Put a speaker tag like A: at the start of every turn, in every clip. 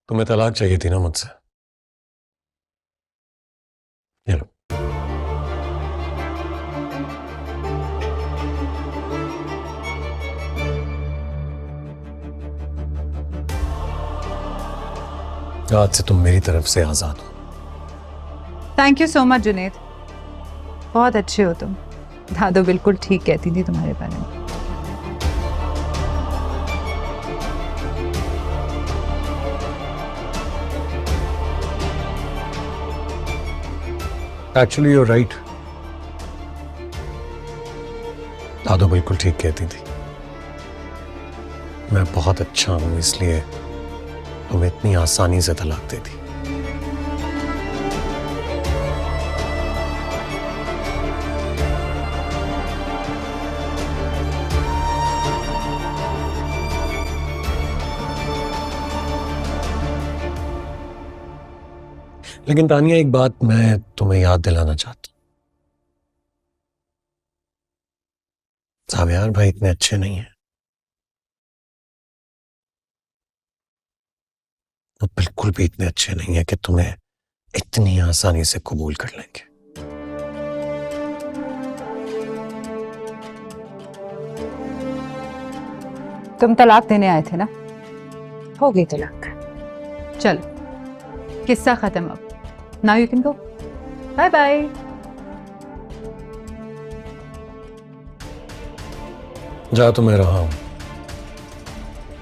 A: तुम्हें तलाक चाहिए थी ना मुझसे। ये लो। आज से तुम मेरी तरफ से आजाद हो।
B: Thank you so much Junaid, बहुत अच्छे हो तुम। दादो बिल्कुल ठीक कहती थी तुम्हारे बारे में।
A: Actually you're right. दादो बिल्कुल ठीक कहती थी। मैं बहुत अच्छा हूं इसलिए तुम्हें इतनी आसानी से तलाक दे दी। लेकिन तानिया, एक बात मैं तुम्हें याद दिलाना चाहता हूं। जावियार भाई इतने अच्छे नहीं हैं। वो बिल्कुल भी इतने अच्छे नहीं है कि तुम्हें इतनी आसानी से कबूल कर लेंगे।
B: तुम तलाक देने आए थे ना, हो गई तलाक। चलो किस्सा खत्म। अब now you can go. Bye bye.
A: जा तो मैं रहा हूं,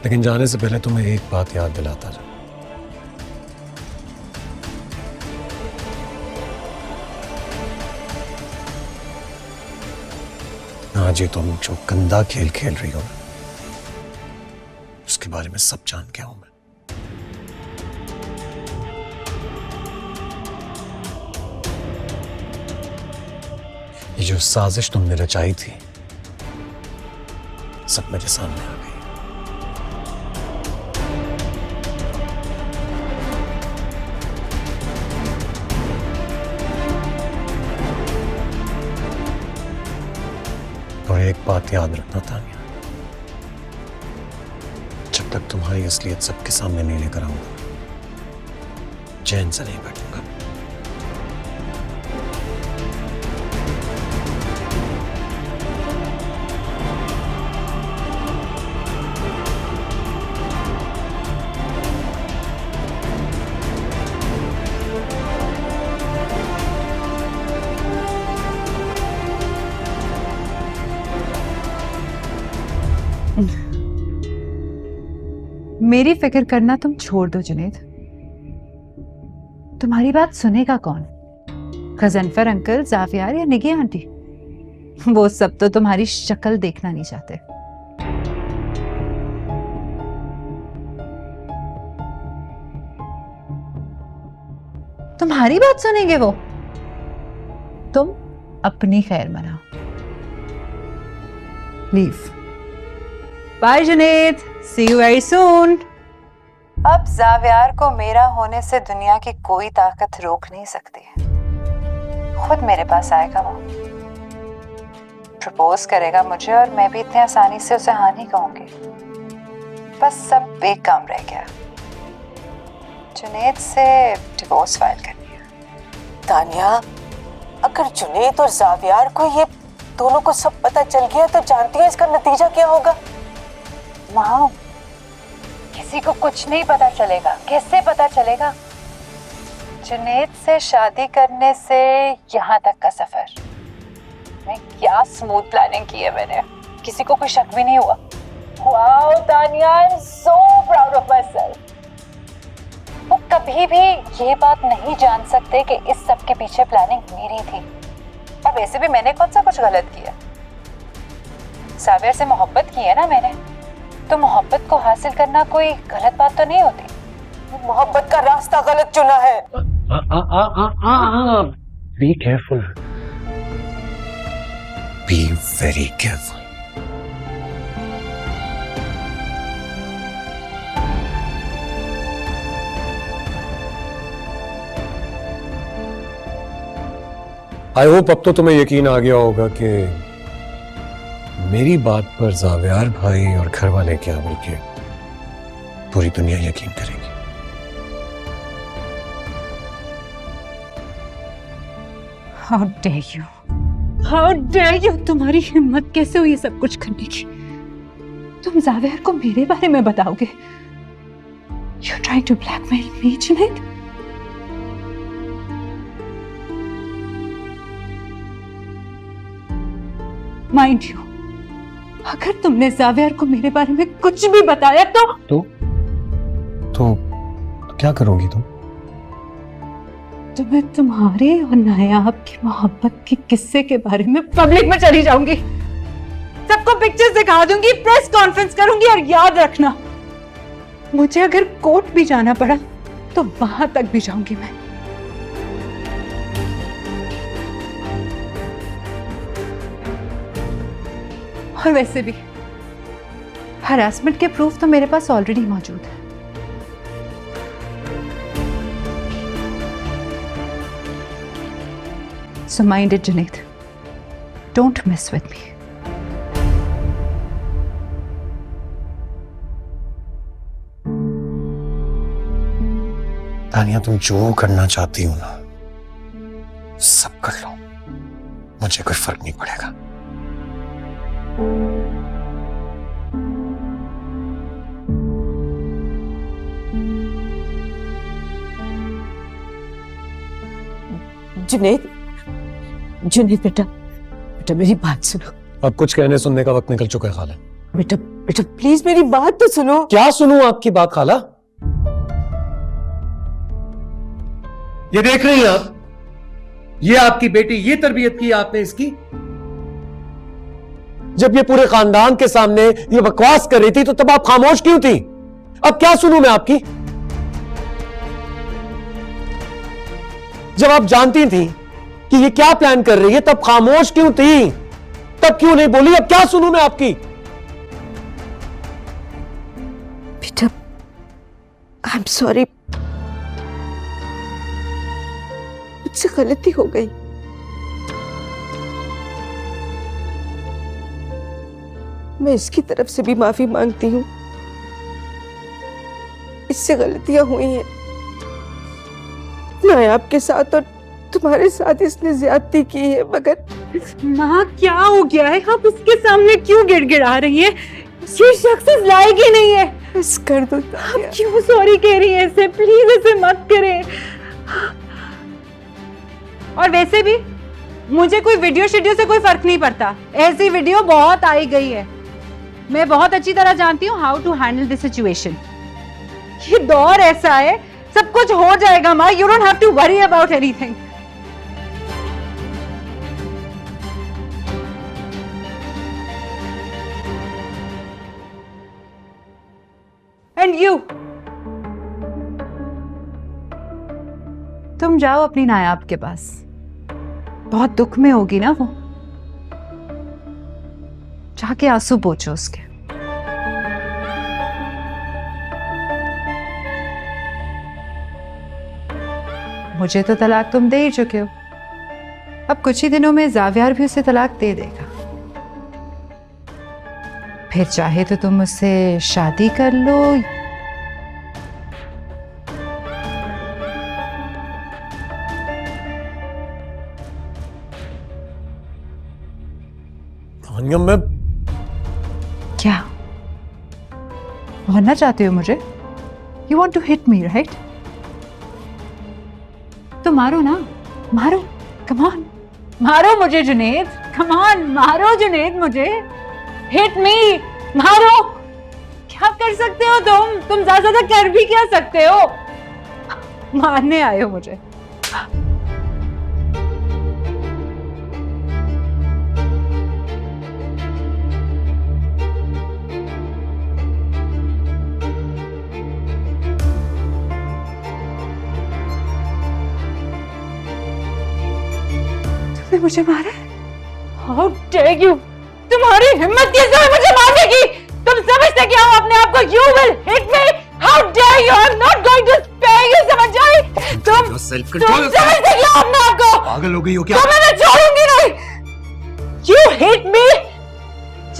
A: लेकिन जाने से पहले तुम्हें एक बात याद दिलाता जा। आज ये तुम जो गंदा खेल खेल रही हो ना, उसके बारे में सब जान गया हूं मैं। ये जो साजिश तुमने रचाई थी, सब मेरे सामने आ गई। और एक बात याद रखना तानिया, जब तक तुम्हारी असलियत सबके सामने नहीं लेकर आऊंगा, चैन से नहीं बैठूंगा।
B: मेरी फिक्र करना तुम छोड़ दो जुनेद। तुम्हारी बात सुनेगा कौन? गजनफर अंकल, जावियार या निगी आंटी? वो सब तो तुम्हारी शक्ल देखना नहीं चाहते। तुम्हारी बात सुनेंगे वो। तुम अपनी खैर मनाओ। Leave. Bye Junaid, see you very soon. अब जावियार को मेरा होने से दुनिया की कोई ताकत रोक नहीं सकती। खुद मेरे पास आएगा वो, प्रपोज करेगा मुझे, और मैं भी इतनी आसानी से उसे हाँ नहीं कहूंगी। बस सब एक काम रह गया, जुनेद से डिवोर्स फाइल करनी है।
C: तानिया, अगर जुनेद और जावियार को ये दोनों को सब पता चल गया तो जानती है इसका नतीजा क्या होगा?
B: माँ, किसी को कुछ नहीं पता चलेगा। कैसे पता चलेगा? जुनेद से शादी करने से यहाँ तक का सफर में क्या स्मूथ प्लानिंग की है मैंने। किसी को कोई शक भी नहीं हुआ। Wow Tania, I am so proud of my self. वो कभी भी ये बात नहीं जान सकते कि इस सब के पीछे प्लानिंग मेरी थी। और वैसे भी मैंने कौन सा कुछ गलत किया? जावियर से मोहब्बत की है ना मैंने, तो मोहब्बत को हासिल करना कोई गलत बात तो नहीं होती।
C: मोहब्बत का रास्ता गलत चुना है।
A: Be careful, be very careful. I hope अब तो तुम्हें यकीन आ गया होगा कि मेरी बात पर जावियार भाई और घर वाले क्या, बल्कि पूरी दुनिया यकीन करेगी।
B: How dare you? How dare you? तुम्हारी हिम्मत कैसे हुई ये सब कुछ करने की? तुम जावेर को मेरे बारे में बताओगे? You're trying to blackmail me, Junaid? Mind you, अगर तुमने जावेर को मेरे बारे में कुछ भी बताया तो
A: क्या करोगी तुम?
B: तो मैं तुम्हारे और नायाब की मोहब्बत के किस्से के बारे में पब्लिक में चली जाऊंगी, सबको पिक्चर्स दिखा दूंगी, प्रेस कॉन्फ्रेंस करूंगी। और याद रखना, मुझे अगर कोर्ट भी जाना पड़ा तो वहां तक भी जाऊंगी मैं। और वैसे भी हरासमेंट के प्रूफ तो मेरे पास ऑलरेडी मौजूद है। So mind it, Junaid. Don't mess with me.
A: Tania, तुम जो करना चाहती हो ना, सब कर लो, मुझे कोई फर्क नहीं पड़ेगा।
C: जुनैद, जुनैद बेटा, बेटा मेरी बात सुनो।
A: अब कुछ कहने सुनने का वक्त निकल चुका है खाला।
C: बेटा बेटा प्लीज मेरी बात तो सुनो।
A: क्या सुनूं आपकी बात खाला? ये देख रही हैं आप, ये आपकी बेटी, ये तरबियत की आपने इसकी। जब ये पूरे खानदान के सामने ये बकवास कर रही थी तो तब आप खामोश क्यों थी? अब क्या सुनूं मैं आपकी? जब आप जानती थी कि ये क्या प्लान कर रही है तब खामोश क्यों थी? तब क्यों नहीं बोली? अब क्या सुनूं मैं आपकी?
C: बेटा आई एम सॉरी, मुझसे गलती हो गई। मैं इसकी तरफ से भी माफी मांगती हूँ, इससे गलतियां हुई हैं। मैं आपके साथ और तुम्हारे साथ इसने ज्यादती की है, मगर
B: माँ क्या हो गया है? आप इसके सामने क्यों गिड़गिड़ा रही हैं? ये शख्स इस लायक ही नहीं है।
C: बस कर दो।
B: आप क्यों सॉरी कह रही हैं इसे? प्लीज इसे मत करें। और वैसे भी मुझे कोई वीडियो शेडियो से कोई फर्क नहीं पड़ता। ऐसी वीडियो बहुत आई गई है। मैं बहुत अच्छी तरह जानती हूँ how to handle this situation. ये दौर ऐसा है, सब कुछ हो जाएगा माँ। You don't have to worry about anything. And you, तुम जाओ अपनी नायाब के पास। बहुत दुख में होगी ना वो, जाके आंसू पोंछो उसके। मुझे तो तलाक तुम दे ही चुके हो, अब कुछ ही दिनों में जावियार भी उसे तलाक दे देगा। फिर चाहे तो तुम उससे शादी कर लो।
A: तानिया, मैं
B: क्या मारना चाहते हो मुझे? You want to hit me right? तो मारो ना, मारो, कम ऑन, मारो मुझे जुनैद, कम ऑन, मारो जुनैद मुझे, हिट मी, मारो। क्या कर सकते हो तुम ज्यादा कर भी क्या सकते हो? मारने आए हो मुझे। तुमने मुझे मारा? How dare you? तुम्हारी हिम्मत कैसे है मुझे मारने की? तुम समझते क्या हो अपने आप को? You will hit me? How dare you? I'm not going to spare you, समझ आई? तुम समझते क्या हो अपने आप को?
A: पागल हो गई हो क्या?
B: तुम्हें मैं छोड़ूंगी नहीं। You hit me?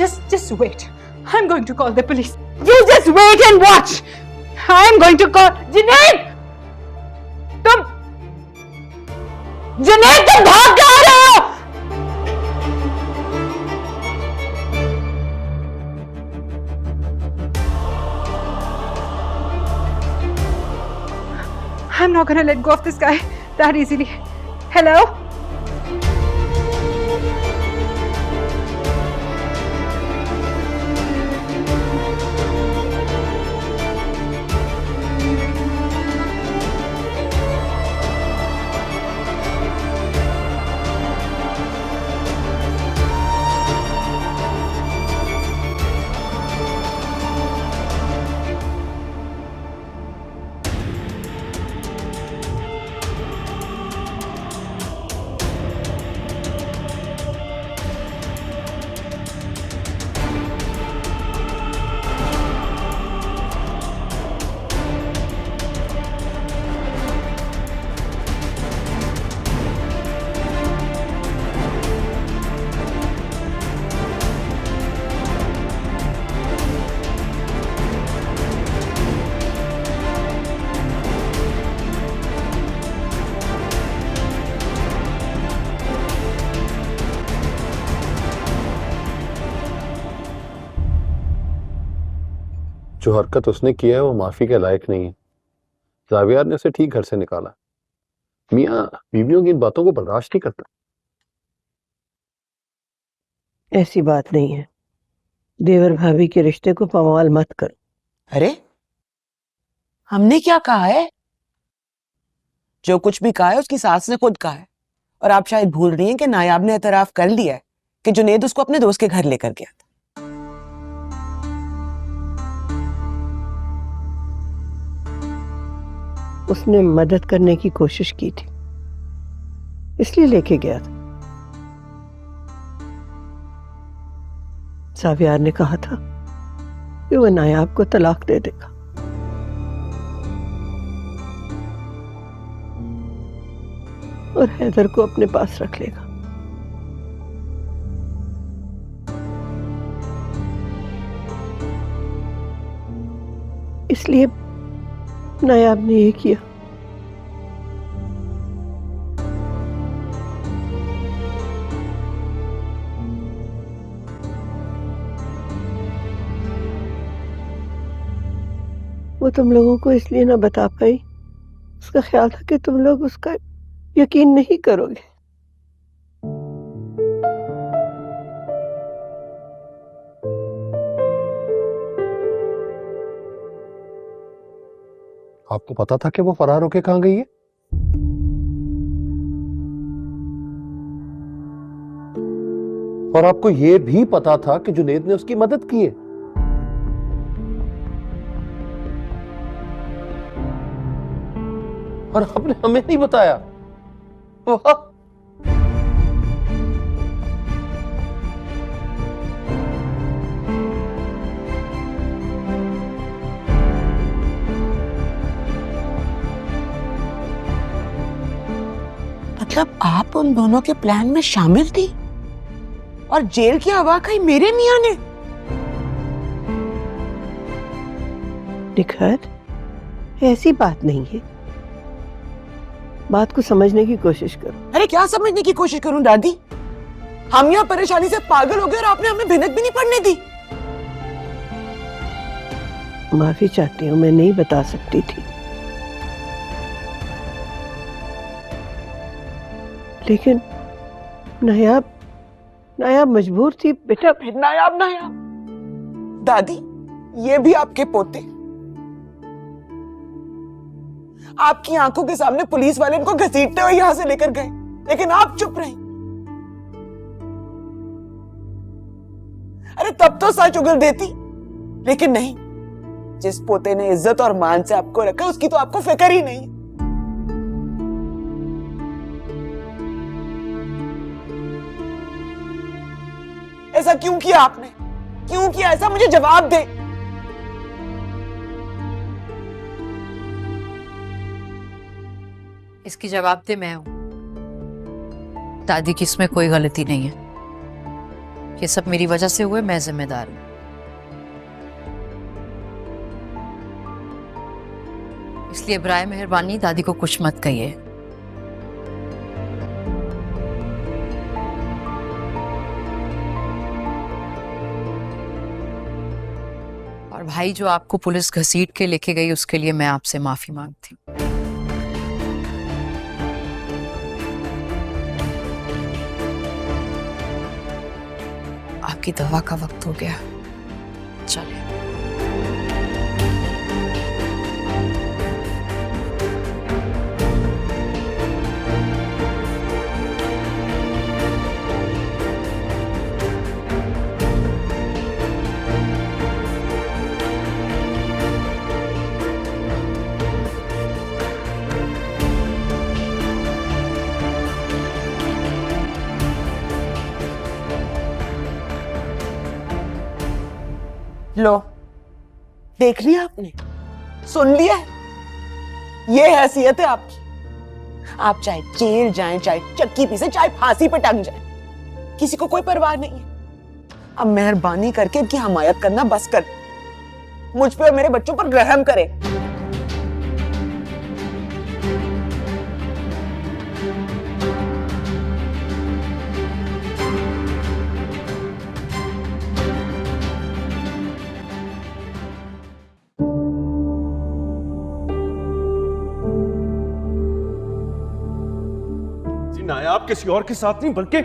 B: Just wait. I'm going to call the police. You just wait and watch. I'm going to call. Junaid, तुम भाग जा रहे I'm not gonna let go of this guy that easily. Hello?
D: जो हरकत उसने किया है वो माफी के लायक नहीं है। जावियार ने उसे ठीक घर से निकाला। मियाँ बीवियों की इन बातों को बर्दाश्त नहीं करता।
E: ऐसी बात नहीं है। देवर भाभी के रिश्ते को पमाल मत करो।
F: अरे हमने क्या कहा है? जो कुछ भी कहा है उसकी सास ने खुद कहा है। और आप शायद भूल रही हैं कि नायाब ने एतराफ कर लिया है कि जुनेद उसको अपने दोस्त के घर लेकर गया था।
E: उसने मदद करने की कोशिश की थी, इसलिए लेके गया था। जावियार ने कहा था कि वो नायाब को तलाक दे देगा। और हैदर को अपने पास रख लेगा। इसलिए नायाब ने ये किया। वो तुम लोगों को इसलिए ना बता पाई, उसका ख्याल था कि तुम लोग उसका यकीन नहीं करोगे।
D: आपको पता था कि वो फरार होके कहां गई है? और आपको यह भी पता था कि जुनेद ने उसकी मदद की है। और आपने हमें नहीं बताया। वाह!
F: मतलब आप उन दोनों के प्लान में शामिल थी और जेल की हवा खाई मेरे मियां ने?
E: निखत, ऐसी बात नहीं है। बात को समझने की कोशिश करो।
F: अरे क्या समझने की कोशिश करूं दादी? हम यहाँ परेशानी से पागल हो गए और आपने हमें भिनक भी नहीं पड़ने दी।
E: माफी चाहती हूँ, मैं नहीं बता सकती थी। लेकिन नायाब मजबूर थी बेटा।
F: नायाब दादी, ये भी आपके पोते आपकी आंखों के सामने पुलिस वाले इनको घसीटते हुए यहां से लेकर गए, लेकिन आप चुप रही। अरे तब तो सच उगल देती, लेकिन नहीं। जिस पोते ने इज्जत और मान से आपको रखा उसकी तो आपको फिक्र ही नहीं। ऐसा क्यों किया आपने? क्यों किया ऐसा? मुझे जवाब दे।
G: इसकी जवाब दे मैं हूं। दादी की इसमें कोई गलती नहीं है। ये सब मेरी वजह से हुए, मैं जिम्मेदार हूं। इसलिए बराए मेहरबानी दादी को कुछ मत कहिए। और भाई, जो आपको पुलिस घसीट के लेके गई उसके लिए मैं आपसे माफी मांगती हूँ। आपकी दवा का वक्त हो गया, चले।
F: लो, देख लिया आपने, सुन लिया, ये हैसियत है आपकी। आप चाहे जेल जाएं, चाहे चक्की पीसे, चाहे फांसी पे टंग जाएं, किसी को कोई परवाह नहीं है। अब मेहरबानी करके इनकी हमायत करना बस कर, मुझ पे और मेरे बच्चों पर रहम करे।
A: नायाब किसी और के साथ नहीं बल्कि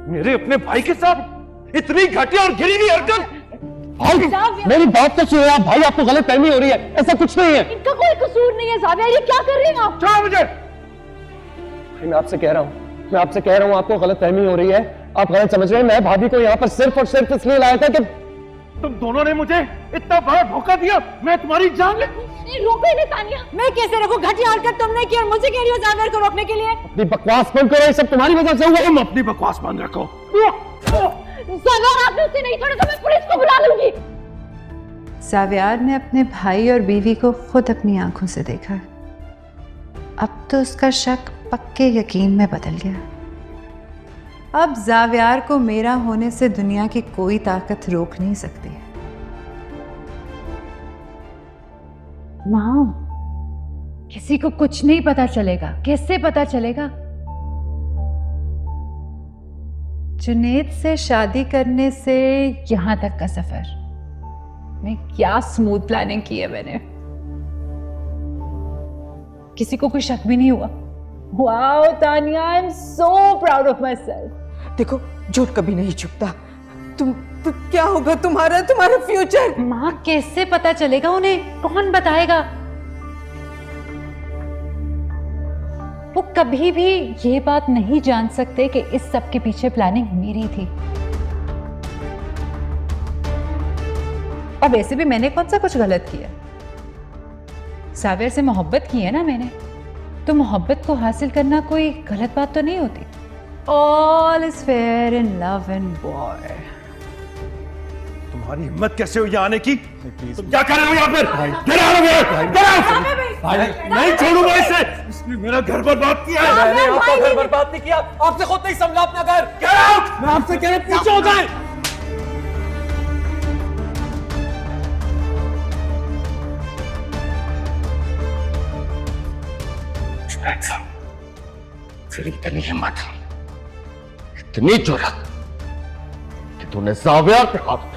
A: मेरे अपने भाई के साथ इतनी घटिया और गिरी हुई हरकत। मेरी बात तो सुनो आप, भाई आपको गलत फहमी हो रही है, ऐसा कुछ नहीं है।
H: इनका कोई कसूर नहीं है ज़ाविया, ये क्या कर रहे हैं आप?
A: छोड़ो मुझे। भाई मैं आपसे कह रहा हूँ आपको गलत फहमी हो रही है, आप गलत समझ रहे हैं। मैं भाभी को यहाँ पर सिर्फ और सिर्फ इसलिए लाया था कि तुम दोनों ने मुझे इतना बड़ा धोखा दिया, मैं तुम्हारी जान ले।
H: रोको इन्हें तानिया, मैं कैसे रोकूं? घटिया हरकत तुमने की और मुझे कह रही हो ज़ाविया को रोकने के लिए?
A: अपनी बकवास बंद करो, ये सब तुम्हारी वजह से हुआ। तुम अपनी बकवास बंद रखो।
H: ज़ाविया आपने उसे नहीं छोड़ा तो मैं पुलिस को बुला लूंगी।
B: ज़ावियार ने अपने भाई और बीवी को खुद अपनी आंखों से देखा, अब तो उसका शक पक्के यकीन में बदल गया। अब ज़ावियार को मेरा होने से दुनिया की कोई ताकत रोक नहीं सकती। माँ, किसी को कुछ नहीं पता चलेगा। कैसे पता चलेगा? जुनैद से शादी करने से यहाँ तक का सफर, मैं क्या स्मूथ प्लानिंग की है मैंने। किसी को कोई शक भी नहीं हुआ। Wow Tania, I am so proud of my self.
F: देखो, झूठ कभी नहीं छुपता। तुम क्या होगा तुम्हारा फ्यूचर?
B: माँ, कैसे पता चलेगा उन्हें? कौन बताएगा? वो कभी भी ये बात नहीं जान सकते कि इस सब के पीछे प्लानिंग मेरी थी। और वैसे भी मैंने कौन सा कुछ गलत किया? ज़ाविया से मोहब्बत की है ना मैंने, तो मोहब्बत को हासिल करना कोई गलत बात तो नहीं होती। All is fair in love and war.
A: तुम्हारी हिम्मत कैसे हुई आने की? तुम क्या कर रहे हो यहाँ पर? Get out of here! Get out! भाई, नहीं छोड़ूंगा इसे। इसने मेरा घर बर्बाद किया है। मैंने आपका घर बर्बाद नहीं किया, आपसे खुद नहीं संभला अपना घर। Get out! मैं आपसे कह रहा हूँ पीछे हो जाए। तेरी इतनी हिम्मत, इतनी जुर्रत कि तूने ज़ाविया पे हाथ उठाया।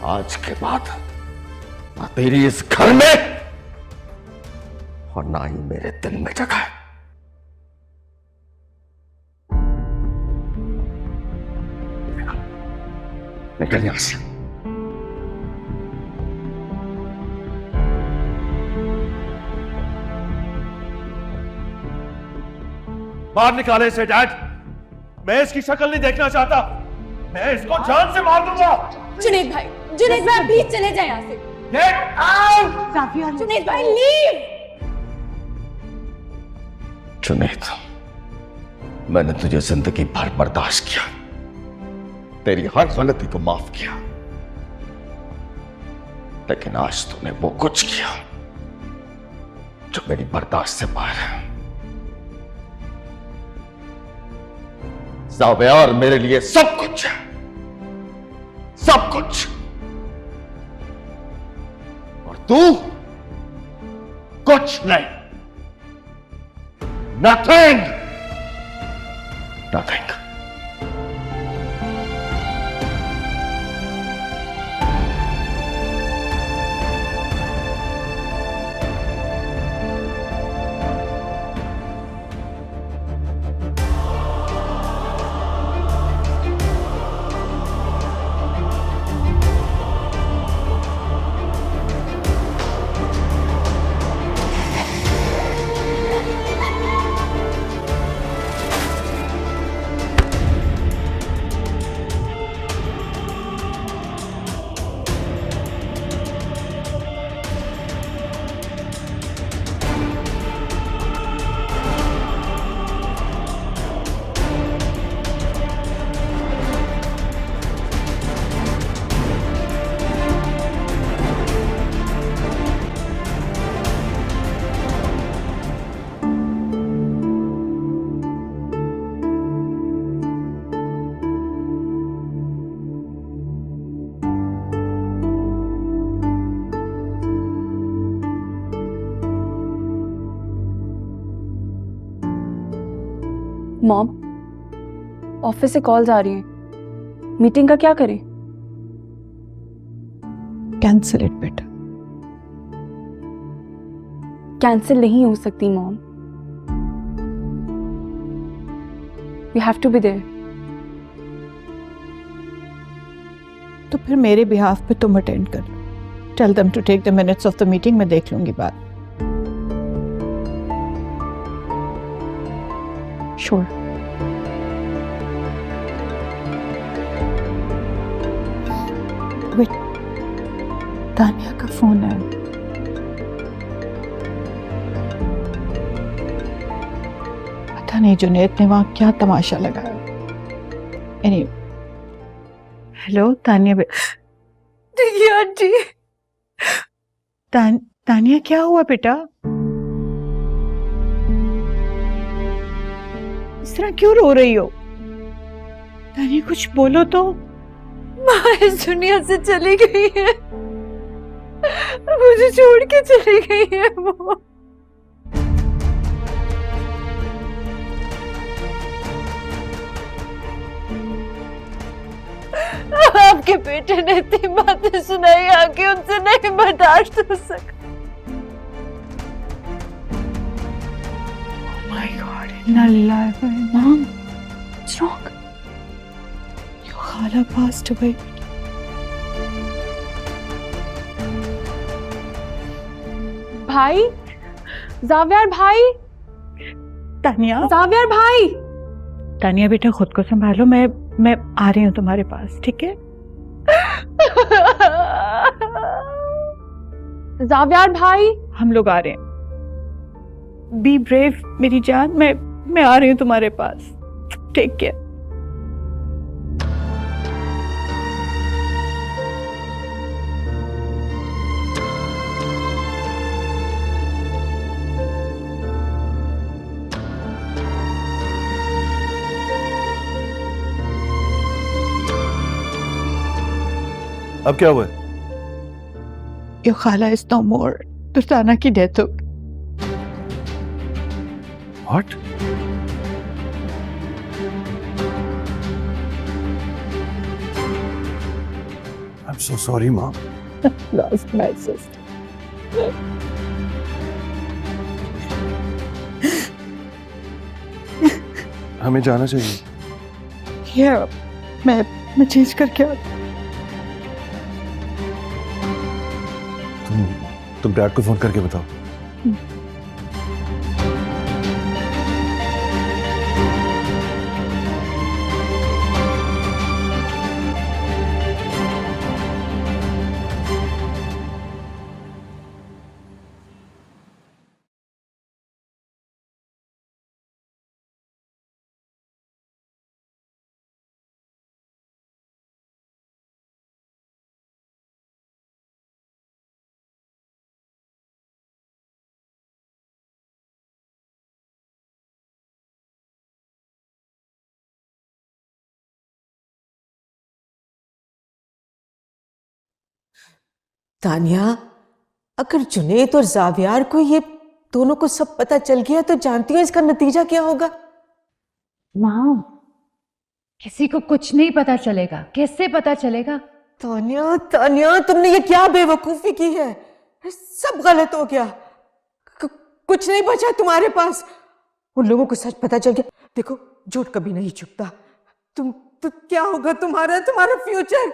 A: आज के बाद ना तेरी इस घर में और ना ही मेरे दिल में जगह है। निकल यहां से। बाहर निकाले इसे डैड, मैं इसकी शक्ल नहीं देखना चाहता। मैं इसको जान से मार दूंगा।
H: जुनैद भाई, प्लीज चले जाए यहाँ से।
A: Get out!
H: जुनैद भाई, लीव।
A: जुनैद, मैंने तुझे जिंदगी भर बर्दाश्त किया, तेरी हर गलती को माफ किया, लेकिन आज तूने वो कुछ किया जो मेरी बर्दाश्त से बाहर है। ज़ाविया मेरे लिए सब कुछ है, सब कुछ। और तू कुछ नहीं। Nothing! Nothing.
I: मॉम, ऑफिस से कॉल्स आ रही हैं, मीटिंग का क्या करें?
E: कैंसिल इट बेटा।
I: कैंसिल नहीं हो सकती mom, we have to be there.
E: तो फिर मेरे बिहाफ पे तुम अटेंड कर लो। Tell them to take the minutes of the meeting, मैं देख लूंगी बात।
I: श्योर।
E: वेट, तानिया का फोन है। पता नहीं जुनैद ने वहां क्या तमाशा लगाया। Anyway, हेलो तानिया देखिए आंटी। तानिया क्या हुआ बेटा? इस तरह क्यों रो रही हो? तानिया कुछ बोलो तो। माँ इस दुनिया से चली गई है, मुझे छोड़ के चली गई है वो। आपके बेटे ने इतनी बातें सुनाई आके उनसे नहीं बर्दाश्त हो सका। Oh my God, इन्ना लिल्लाह व इन्ना। Mom, what's wrong? Your खाला passed away.
I: भाई, जावियर भाई,
E: तानिया,
I: जावियर भाई।
E: तानिया बेटा खुद को संभालो, मैं आ रही हूँ तुम्हारे पास, ठीक है?
I: जावियर भाई,
E: हम लोग आ रहे हैं। बी ब्रेव मेरी जान, मैं आ रही हूँ तुम्हारे पास। Take care.
A: अब क्या हुआ?
E: Your खाला is no more. तुर्ताना की डेथ हो गई।
A: What? I'm so sorry, Mom.
E: Lost my sister.
A: हमें जाना चाहिए।
E: Yeah, मैं चेंज करके आती।
A: तुम डैड को फोन करके बताओ।
C: तानिया, अगर जुनैद और जावियार को ये दोनों को सब पता चल गया तो जानती हो इसका नतीजा क्या होगा?
B: माँ, किसी को कुछ नहीं पता चलेगा। कैसे पता चलेगा?
C: तानिया, तानिया, तुमने ये क्या बेवकूफी की है? सब गलत हो गया। कुछ नहीं बचा तुम्हारे पास। उन लोगों को सच पता चल गया। देखो, झूठ कभी नहीं चुकता। तुम तो क्या होगा तुम्हारा फ्यूचर?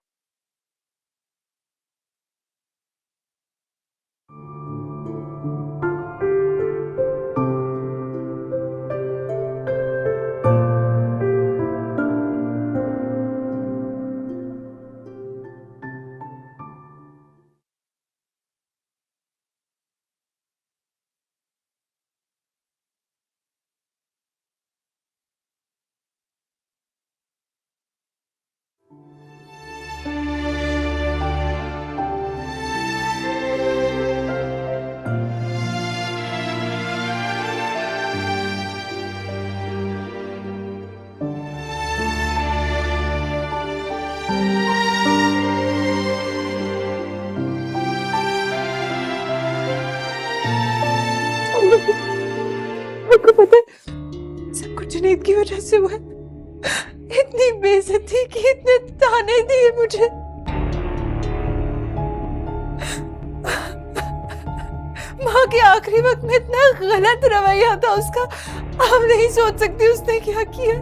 E: जुनैद की वजह से हुआ है। इतनी बेइज्जती की, इतने ताने दिए मुझे। माँ के आखिरी वक्त में इतना गलत रवैया था उसका, आप नहीं सोच सकती उसने क्या किया।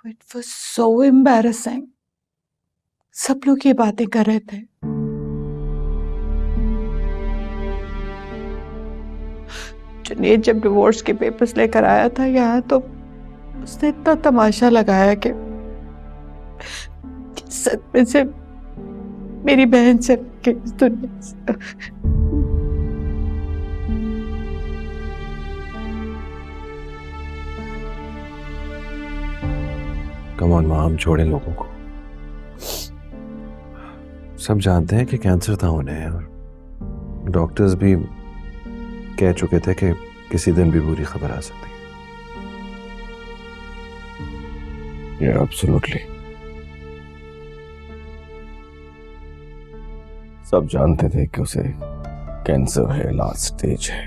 E: It was so embarrassing. सब लोग ये बातें कर रहे थे। जुनैद जब डिवोर्स के पेपर्स लेकर आया था यहाँ, तो उसने इतना तमाशा लगाया कि सच में से मेरी बहन चल गई इस दुनिया से।
J: कम ऑन मां, हम छोड़े लोगों को। सब जानते हैं कि कैंसर था उन्हें, और डॉक्टर्स भी कह चुके थे कि किसी दिन भी बुरी खबर आ सकती है।
K: एब्सोल्युटली। सब जानते थे कि उसे कैंसर है, लास्ट स्टेज है।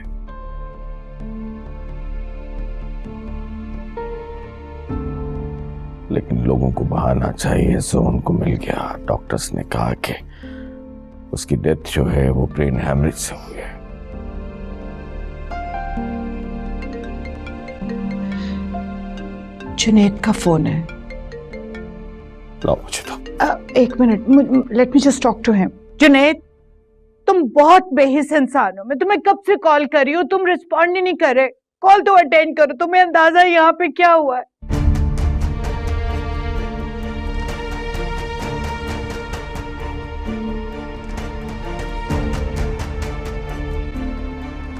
K: लेकिन लोगों को बहाना चाहिए, सो उनको मिल गया। डॉक्टर्स ने कहा कि उसकी डेथ जो है वो ब्रेन हैमरेज से हुई है।
E: जुनैद का फोन है।
K: लो मुझे तो।
E: एक minute, let me just talk to him. Junaid, तुम बहुत बेहिस इंसान हो। मैं तुम्हें कब से कॉल कर रही हूँ, तुम रिस्पॉन्ड ही नहीं कर रहे। कॉल तो अटेंड करो, तुम्हें अंदाजा है यहाँ पे क्या हुआ है।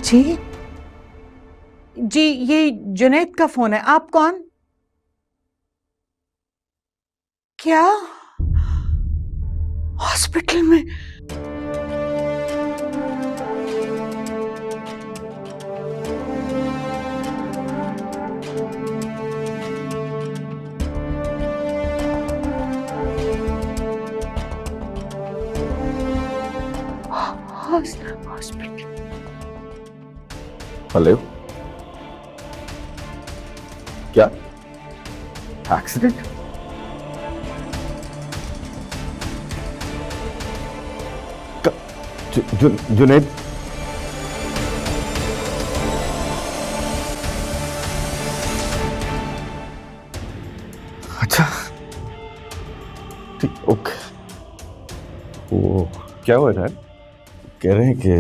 E: जी जी, ये जुनैद का फोन है। आप कौन? क्या हॉस्पिटल में? हॉस्पिटल।
K: हेलो, क्या एक्सीडेंट? जुनैद, अच्छा ठीक, ओके। वो
J: क्या हुआ था?
K: कह रहे हैं कि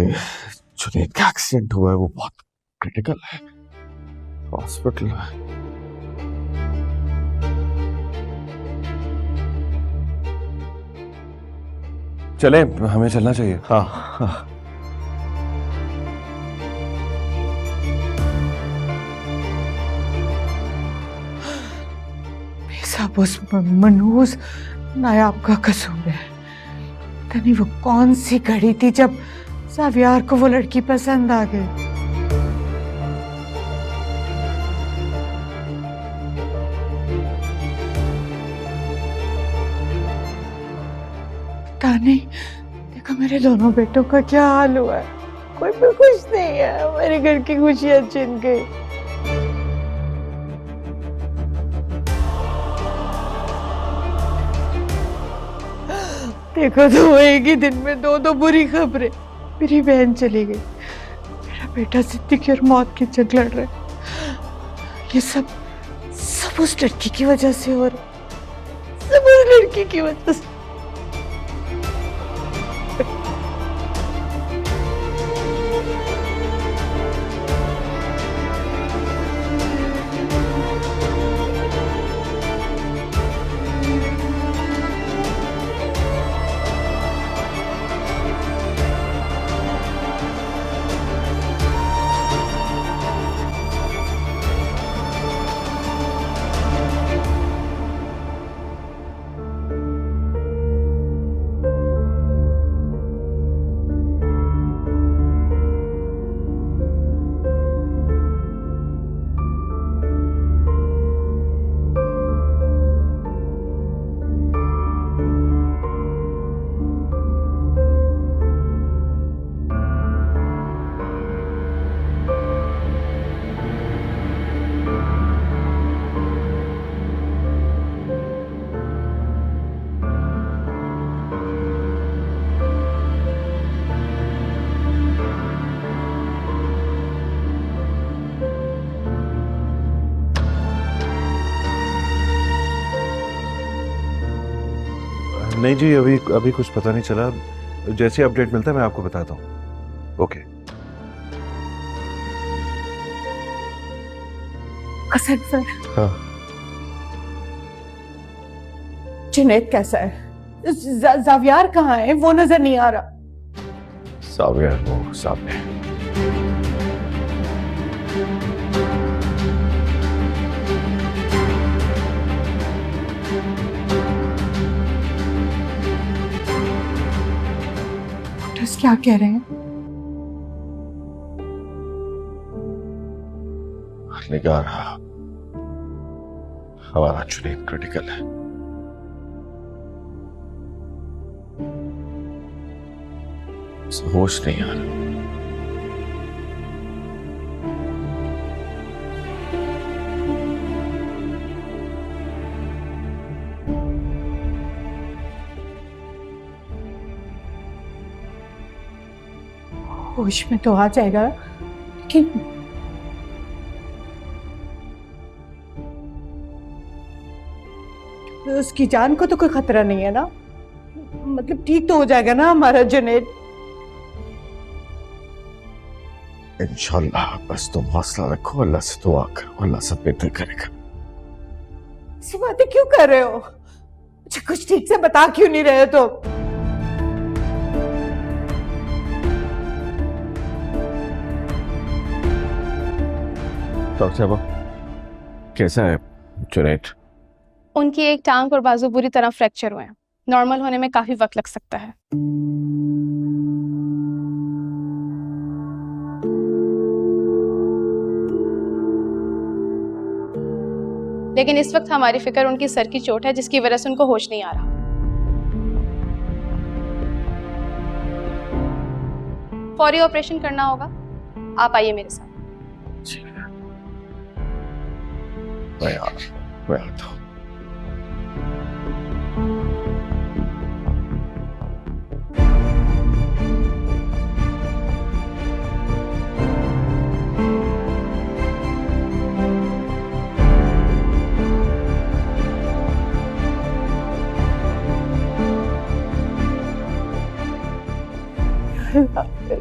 K: जुनैद का एक्सीडेंट हुआ है, वो बहुत क्रिटिकल है, हॉस्पिटल में।
J: चले, हमें चलना चाहिए।
K: हाँ हाँ।
E: साहब, उस मनहूस नायाब का कसूर है। पता नहीं वो कौन सी घड़ी थी जब ज़ावियार को वो लड़की पसंद आ गई। पता नहीं, देखो मेरे दोनों बेटों का क्या हाल हुआ है। कोई भी खुश नहीं है, मेरे घर की खुशियां छिन गई। देखो तो एक ही दिन में दो बुरी खबरें। मेरी बहन चली गई, मेरा बेटा जिंदगी और मौत की जंग लड़ रहा है। ये सब उस लड़की की वजह से हो रहा है, सब उस लड़की की वजह से।
J: नहीं जी, अभी अभी कुछ पता नहीं चला। जैसे अपडेट मिलता है मैं आपको बताता हूँ। ओके।
E: हसन सर,
D: हाँ।
E: जुनैद कैसा है? जावियार कहाँ है? वो नजर नहीं आ रहा।
K: जावियर वो सामने।
E: डॉक्टर्स क्या कह रहे हैं?
K: निगार, हमारा जुनैद क्रिटिकल है। होश नहीं आ रहा।
E: होश में तो आ जाएगा, लेकिन उसकी जान को तो कोई खतरा नहीं है ना? मतलब ठीक तो हो जाएगा ना हमारा जुनैद?
K: इंशाल्लाह, बस तुम हौसला रखो, अल्लाह से दुआ करो, अल्लाह सब बेहतर करेगा।
E: ऐसी बातें क्यों कर रहे हो? मुझे कुछ ठीक से बता क्यों नहीं रहे हो?
K: डॉक्टर साहब, कैसा है जुनैद?
I: उनकी एक टांग और बाजू बुरी तरह फ्रैक्चर हुए हैं। नॉर्मल होने में काफी वक्त लग सकता है। लेकिन इस वक्त हमारी फिक्र उनकी सर की चोट है, जिसकी वजह से उनको होश नहीं आ रहा। फौरी ऑपरेशन करना होगा। आप आइए मेरे साथ।
K: मैं आता हूँ।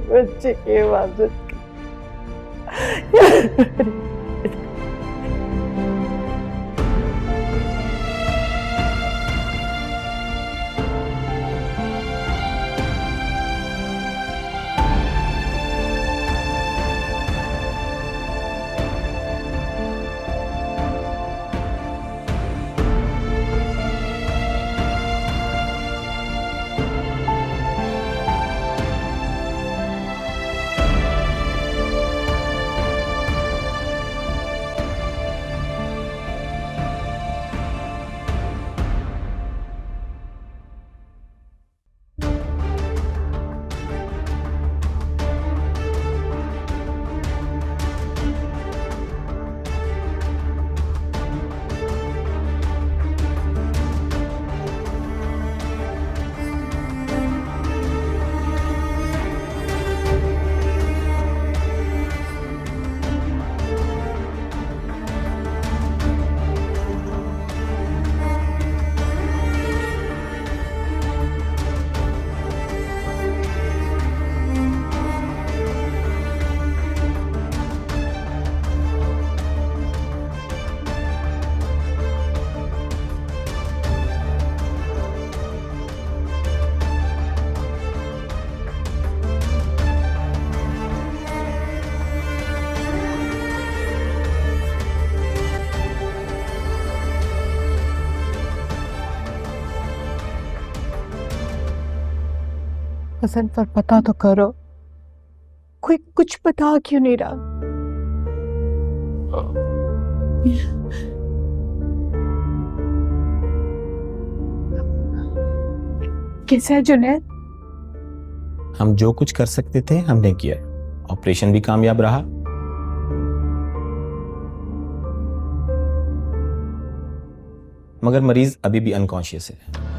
E: बच्चे की इबादत हसन पर पता तो करो, कोई कुछ बता क्यों नहीं रहा? कैसा है जुनैद?
L: हम जो कुछ कर सकते थे हमने किया। ऑपरेशन भी कामयाब रहा। मगर मरीज अभी भी अनकॉन्शियस है।